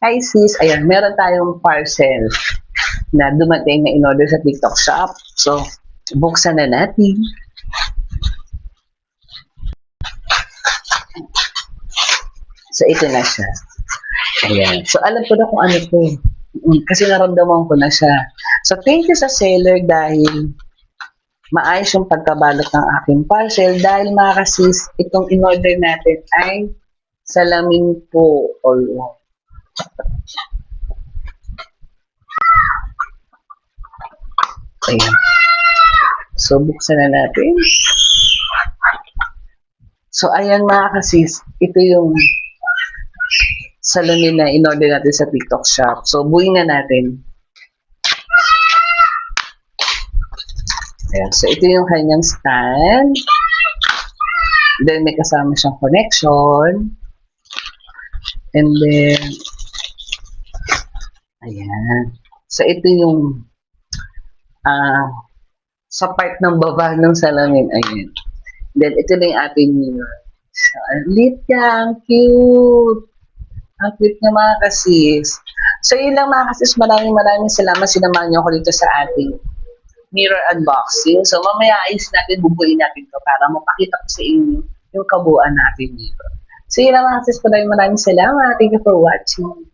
Hi sis, ayan, meron tayong parcel na dumating na in-order sa TikTok shop. So, buksan na natin. So, ito na siya. Ayan. So, alam ko na kung ano to. Kasi naramdaman ko na siya. So, thank you sa seller dahil maayos yung pagkabalot ng aking parcel dahil mga kasis, itong in-order natin ay salamin po. Ayan. So, buksan na natin. So, ayan mga kasis, ito yung salamin na in-order natin sa TikTok shop. So, buuin na natin. Ayan. So, ito yung kanyang stand. Then, may kasama siyang connection. And then, ayan. So, ito yung sa part ng baba ng salamin. Ayan. Then, ito na yung ating mirror. So, lit yan. Cute. Ang cute na mga kasis. So, yun lang mga kasis. Maraming salamat. Sinamahan niyo ako dito sa ating mirror unboxing. So, mamaya ayos natin, bubuin natin to para mapakita ko sa inyo yung kabuuan natin dito. So, yun lang mga kasis. Maraming salamat. Thank you for watching.